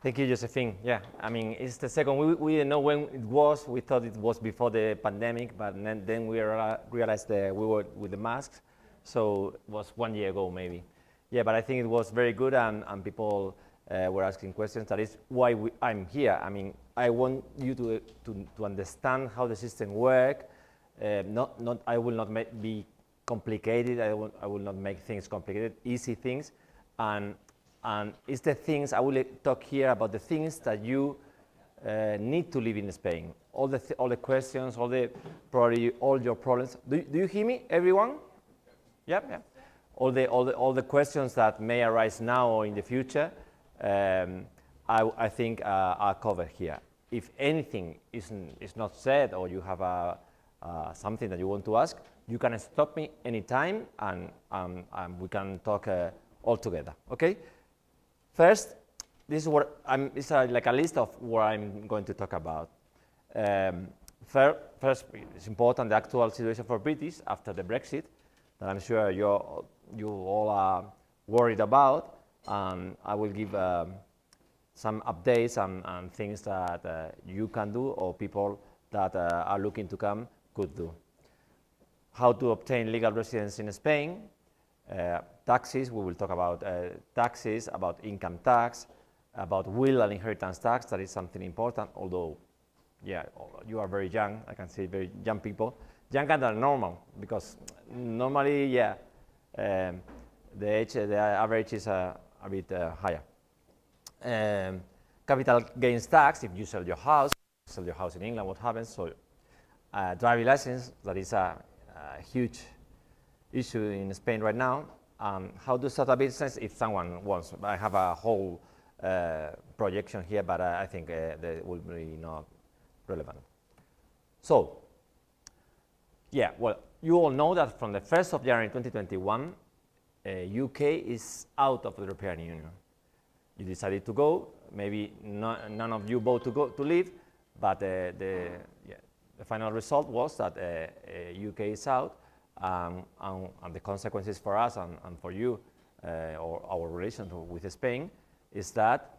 Thank you, Josephine. Yeah, I mean, it's the second. We didn't know when it was. We thought it was before the pandemic, but then we realized that we were with the masks. So it was 1 year ago, maybe. Yeah, but I think it was very good, and people were asking questions. That is why I'm here. I mean, I want you to understand how the system works. I will not be complicated. I will not make things complicated. Easy things, and it's the things I will talk here about the things that you need to live in Spain. All the questions, probably all your problems. Do you hear me, everyone? Yep. Yeah. All the questions that may arise now or in the future, I think are covered here. If anything is not said, or you have something that you want to ask, you can stop me anytime, and we can talk all together. Okay. First, this is what it's like a list of what I'm going to talk about. First, it's important, the actual situation for British after the Brexit, that I'm sure you all are worried about. I will give some updates and things that you can do, or people that are looking to come could do. How to obtain legal residence in Spain. Taxes, we will talk about taxes, about income tax, about will and inheritance tax. That is something important, although, yeah, you are very young. I can see very young people. Younger than normal, because normally, yeah, the average is a bit higher. Capital gains tax, if you sell your house in England, what happens? So driving license, that is a huge issue in Spain right now. How to start a business if someone wants. I have a whole projection here, but I think that will be not relevant. So, yeah, well, you all know that from the 1st of January 2021, UK is out of the European Union. You decided to go. Maybe none of you voted to leave, but the final result was that UK is out. And the consequences for us and for you, or our relation with Spain, is that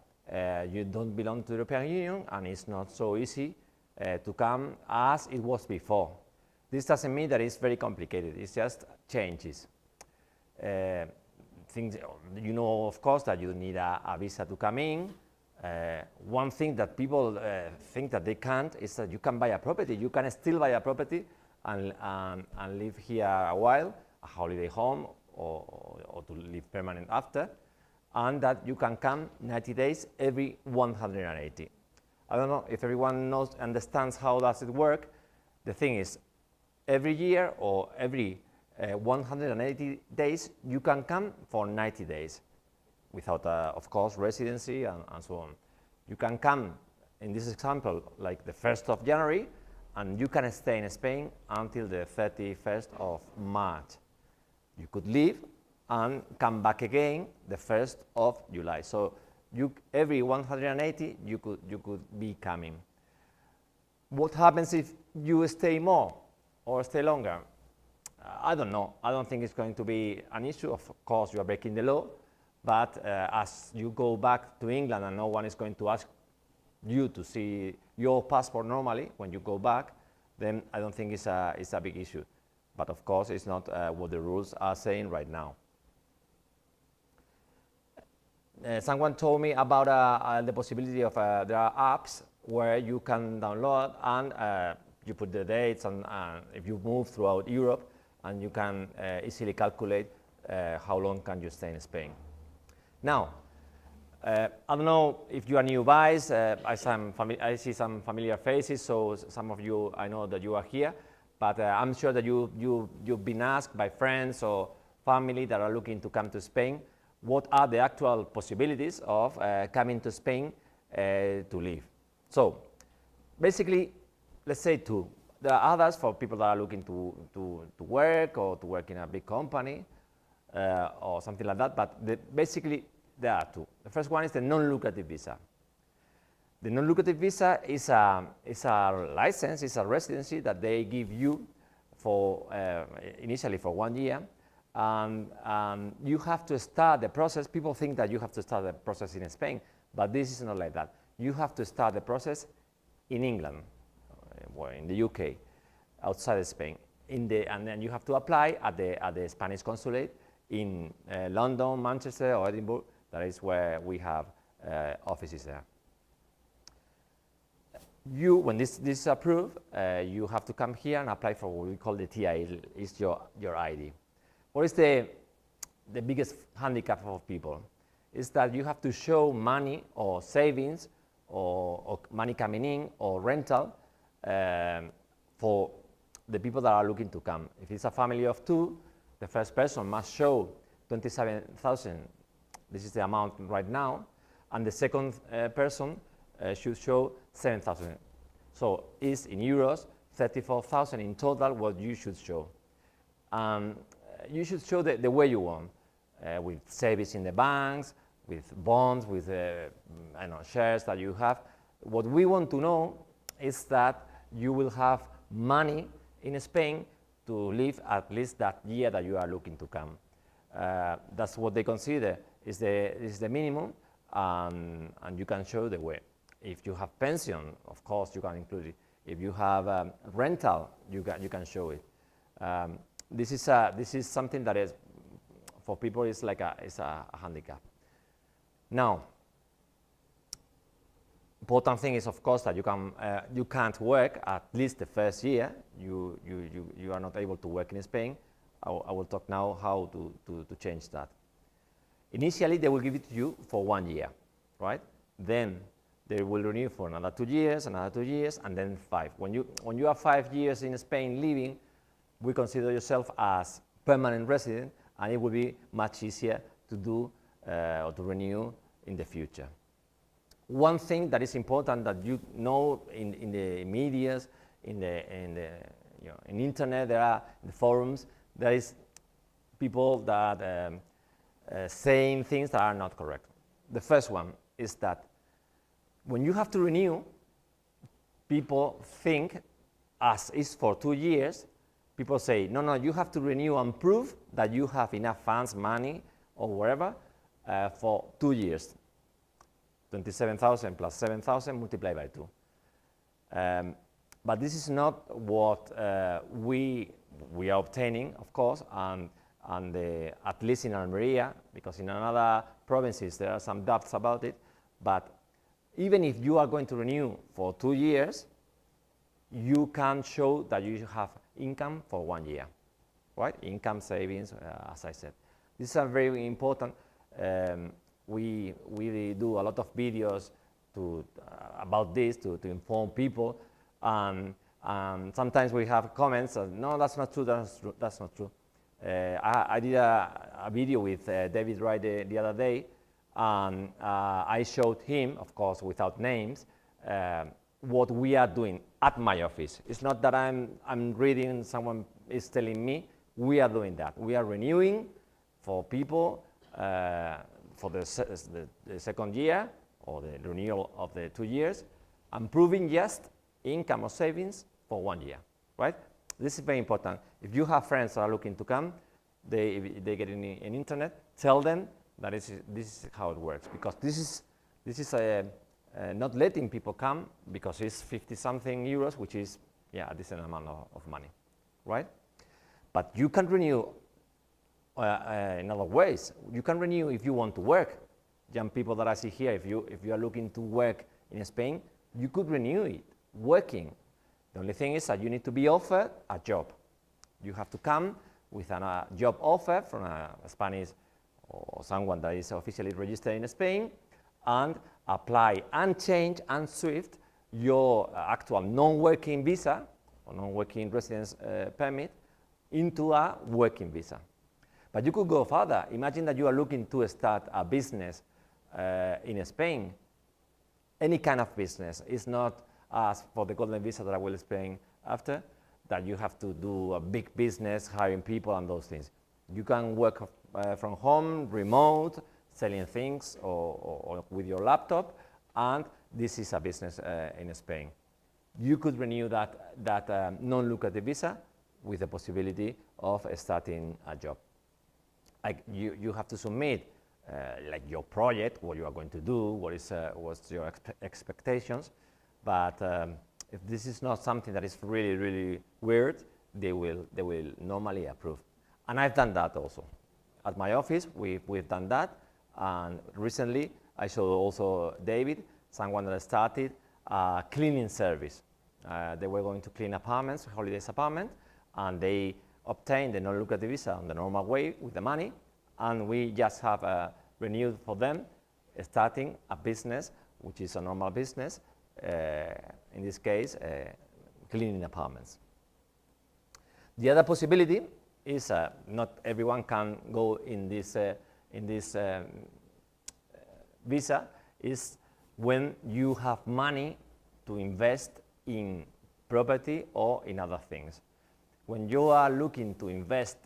you don't belong to the European Union, and it's not so easy to come as it was before. This doesn't mean that it's very complicated. It's just changes. Things, you know, of course, that you need a visa to come in. One thing that people think that they can't is that you can buy a property. You can still buy a property and live here a while, a holiday home, or to live permanent after, and that you can come 90 days every 180. I don't know if everyone understands how does it work. The thing is, every year or every 180 days, you can come for 90 days without, of course, residency and so on. You can come, in this example, like the 1st of January, and you can stay in Spain until the 31st of March. You could leave and come back again the 1st of July. So every 180, you could be coming. What happens if you stay more or stay longer? I don't know. I don't think it's going to be an issue. Of course, you are breaking the law, but as you go back to England and no one is going to ask you to see your passport normally when you go back, then I don't think it's a big issue. But of course, it's not what the rules are saying right now. Someone told me about the possibility of there are apps where you can download and you put the dates and if you move throughout Europe, and you can easily calculate how long can you stay in Spain. Now, I don't know if you are new guys. I see some familiar faces, so some of you, I know that you are here, but I'm sure that you've been asked by friends or family that are looking to come to Spain, what are the actual possibilities of coming to Spain to live. So, basically, let's say two. There are others for people that are looking to work or to work in a big company or something like that, but basically there are two. The first one is the non-lucrative visa. The non-lucrative visa is a license, is a residency that they give you for initially for 1 year, and you have to start the process. People think that you have to start the process in Spain, But this is not like that. You have to start the process in England, or in the UK, outside Spain. And then you have to apply at the Spanish consulate in London, Manchester, or Edinburgh. That is where we have offices there. When this is approved, you have to come here and apply for what we call the TI, is your ID. What is the biggest handicap of people? Is that you have to show money or savings or money coming in or rental for the people that are looking to come. If it's a family of 2, the first person must show 27,000. This is the amount right now, and the second person should show 7,000. So it's in euros, 34,000 in total what you should show. You should show the way you want, with savings in the banks, with bonds, with shares that you have. What we want to know is that you will have money in Spain to live at least that year that you are looking to come. That's what they consider is the minimum, and you can show the way. If you have pension, of course you can include it. If you have rental, you can show it. This is something that is for people is like a handicap. Now, important thing is, of course, that you can't work at least the first year. You are not able to work in Spain. I will talk now how to change that. Initially, they will give it to you for 1 year, right? Then they will renew for another 2 years, another 2 years, and then 5. When you are 5 years in Spain living, we consider yourself as permanent resident, and it will be much easier to do or to renew in the future. One thing that is important that you know in the medias, in internet, there are in the forums, there is people that saying things that are not correct. The first one is that when you have to renew, people think, as is for 2 years, people say, no, you have to renew and prove that you have enough funds, money, or whatever, for 2 years. 27,000 plus 7,000 multiplied by 2. But this is not what we are obtaining, of course, and at least in Almeria, because in other provinces there are some doubts about it, but even if you are going to renew for 2 years, you can show that you have income for 1 year, right? Income, savings, as I said. These are very important. We do a lot of videos about this to inform people, and sometimes we have comments, no, that's not true, that's not true. I did a video with David Wright the other day, and I showed him, of course without names, what we are doing at my office. It's not that I'm reading, someone is telling me, we are doing that. We are renewing for people for the second year, or the renewal of the 2 years, and proving just income or savings for 1 year, right? This is very important. If you have friends that are looking to come, they get in internet, tell them that this is how it works, because this is not letting people come, because it's 50-something euros, which is a decent amount of money, right? But you can renew in other ways. You can renew if you want to work. Young people that I see here, if you are looking to work in Spain, you could renew it working. The only thing is that you need to be offered a job. You have to come with a job offer from a Spanish or someone that is officially registered in Spain, and apply and change and shift your actual non-working visa or non-working residence permit into a working visa. But you could go further. Imagine that you are looking to start a business in Spain. Any kind of business. It's not as for the golden visa that I will explain after, that you have to do a big business, hiring people and those things. You can work from home, remote, selling things, or with your laptop, and this is a business in Spain. You could renew that non-lucrative visa with the possibility of starting a job. You have to submit like your project, what you are going to do, what's your expectations. But if this is not something that is really, really weird, they will normally approve. And I've done that also. At my office, we've done that. And recently, I showed also David, someone that started a cleaning service. They were going to clean apartments, holidays apartment, and they obtained the non-lucrative visa on the normal way with the money, and we just have renewed for them, starting a business, which is a normal business, in this case, cleaning apartments. The other possibility is not everyone can go in this visa, is when you have money to invest in property or in other things. When you are looking to invest,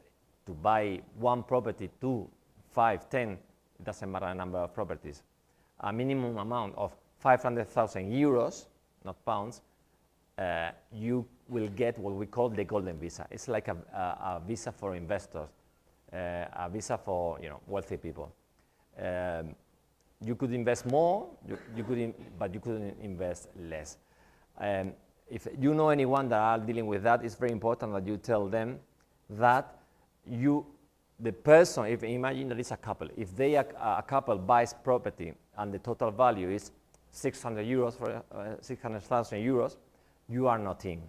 to buy one property, 2, 5, 10, it doesn't matter the number of properties, a minimum amount of 500,000 euros, not pounds, you will get what we call the golden visa. It's like a visa for investors, a visa for wealthy people. You could invest more, but you couldn't invest less. If you know anyone that are dealing with that, it's very important that you tell them that the person, if imagine that it's a couple, if a couple buys property and the total value is 600 euros for 600,000 euros, you are not in.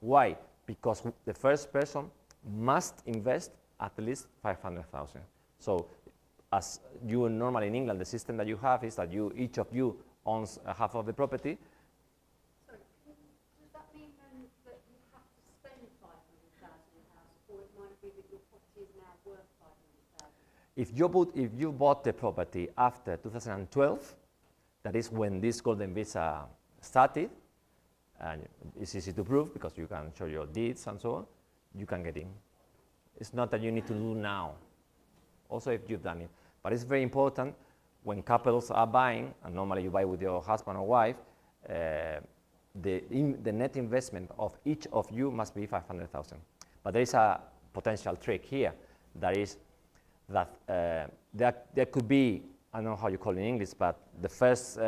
Why? Because the first person must invest at least 500,000. So, as you normally in England, the system that you have is that each of you owns half of the property. Sorry, does that mean then that you have to spend 500,000 in the house, or it might be that your property is now worth 500,000? If you bought the property after 2012, that is when this golden visa started, and it's easy to prove because you can show your deeds and so on, you can get in. It's not that you need to do now, also if you've done it. But it's very important when couples are buying, and normally you buy with your husband or wife, the net investment of each of you must be 500,000. But there is a potential trick here, that is that there could be, I don't know how you call it in English, but the first,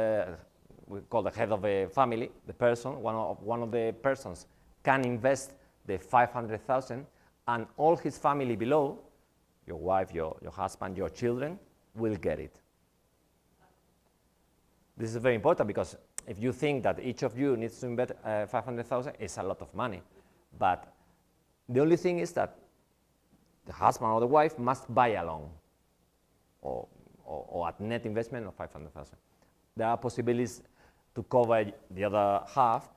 we call the head of a family, the person, one of the persons can invest the 500,000, and all his family below, your wife, your husband, your children, will get it. This is very important because if you think that each of you needs to invest 500,000, it's a lot of money. But the only thing is that the husband or the wife must buy alone, or at net investment of 500,000. There are possibilities to cover the other half,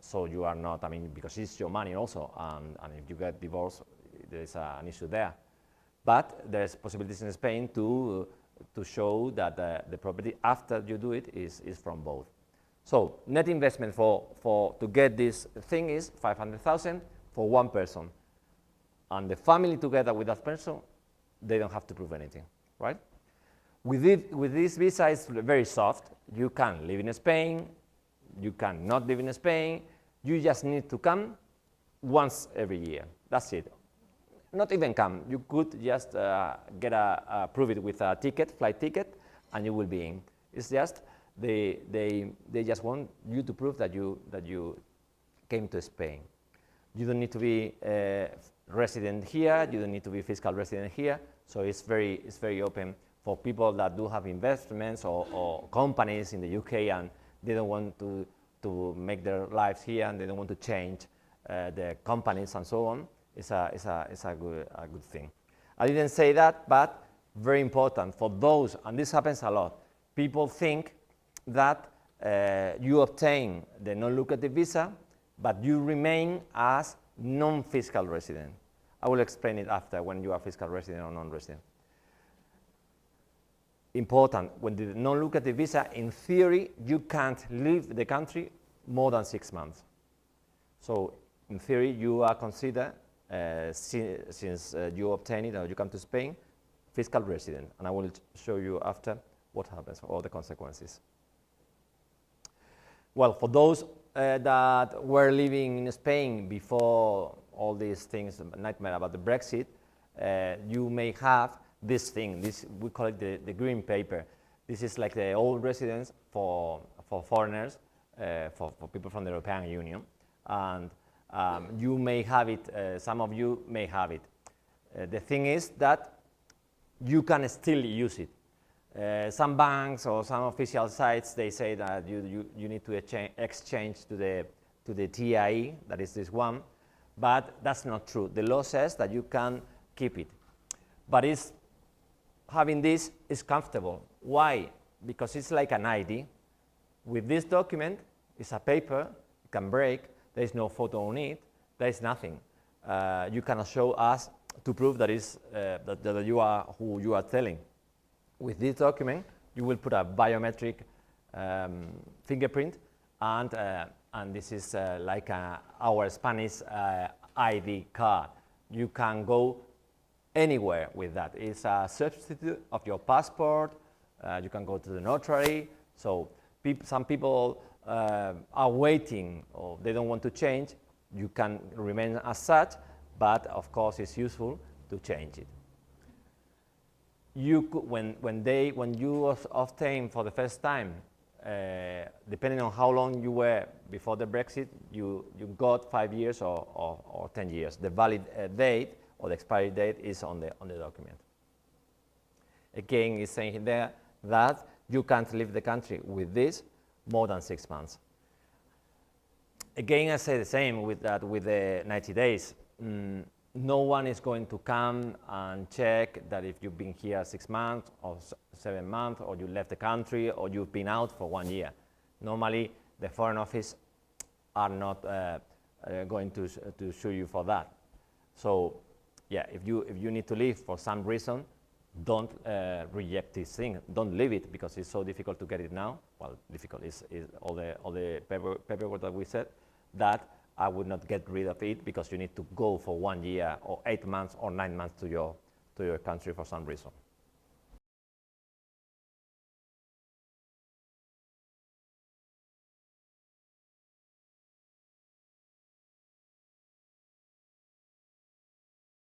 so you are not, because it's your money also, and if you get divorced, there is an issue there. But there's possibilities in Spain to show that the property after you do it is from both. So net investment to get this thing is 500,000 for one person, and the family together with that person, they don't have to prove anything, right? With this visa, it's very soft. You can live in Spain, you can not live in Spain. You just need to come once every year. That's it. Not even come. You could just prove it with a ticket, flight ticket, and you will be in. It's just they just want you to prove that you came to Spain. You don't need to be resident here. You don't need to be fiscal resident here. So it's very open for people that do have investments or companies in the UK and they don't want to make their lives here and they don't want to change their companies and so on. It's a good thing. I didn't say that, but very important for those, and this happens a lot. People think that you obtain the non-lucrative visa, but you remain as non-fiscal resident. I will explain it after when you are fiscal resident or non-resident. Important, when the non-lucrative visa, in theory, you can't leave the country more than 6 months. So, in theory, you are considered, since you obtain it or you come to Spain, fiscal resident. And I will show you after what happens, all the consequences. Well, for those that were living in Spain before all these things, nightmare about the Brexit, you may have this thing. This, we call it the green paper. This is like the old residence for foreigners, for people from the European Union. And you may have it, some of you may have it. The thing is that you can still use it. Some banks or some official sites, they say that you need to exchange to the TIE, that is this one, but that's not true. The law says that you can keep it. But having this is comfortable. Why? Because it's like an ID. With this document, it's a paper, it can break, there is no photo on it, there is nothing. You cannot show us to prove that, that you are who you are telling. With this document, you will put a biometric fingerprint, and this is like our Spanish ID card. You can go anywhere with that. It's a substitute of your passport. You can go to the notary. So some people are waiting, or they don't want to change. You can remain as such, but of course it's useful to change it. You could, when you obtain for the first time, depending on how long you were before the Brexit, you got 5 years or 10 years. The valid date or the expiry date is on the document. Again, it's saying there that you can't leave the country with this more than 6 months. Again, I say the same with that, with the 90 days. No one is going to come and check that if you've been here 6 months or 7 months, or you left the country, or you've been out for 1 year. Normally, the Foreign Office are not going to sue you for that. So, yeah, if you need to leave for some reason, don't reject this thing. Don't leave it because it's so difficult to get it now. Well, difficult is all the paperwork that we said. That I would not get rid of it because you need to go for 1 year or 8 months or 9 months to your country for some reason.